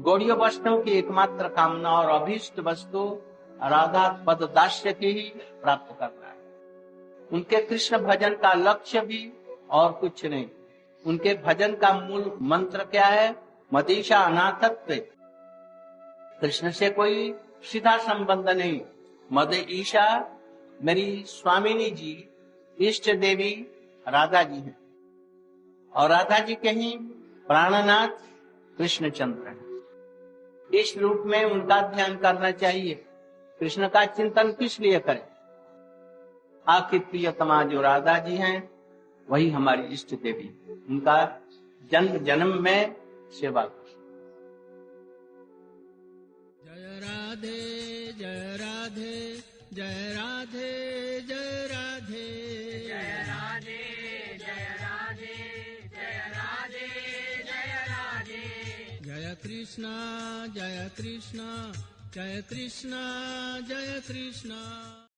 गौड़ीय वैष्णव की एकमात्र कामना और अभीष्ट वस्तु राधा पद दास्य की ही प्राप्त करना है। उनके कृष्ण भजन का लक्ष्य भी और कुछ नहीं। उनके भजन का मूल मंत्र क्या है? मदीशा अनाथत्व। कृष्ण से कोई सीधा संबंध नहीं। मद ईशा मेरी स्वामिनी जी, इष्ट देवी राधा जी हैं और राधा जी के ही प्राणनाथ कृष्णचंद्र हैं। इस रूप में उनका ध्यान करना चाहिए। कृष्ण का चिंतन किस लिए करें? आखिर प्रियतमा जो राधा जी हैं वही हमारी इष्ट देवी, उनका जन्म जन्म में सेवा करें। जय राधे जय राधे जय राधे जय राधे जय राधे जय राधे जय राधे जय राधे जय कृष्णा जय कृष्णा जय कृष्णा जय कृष्णा।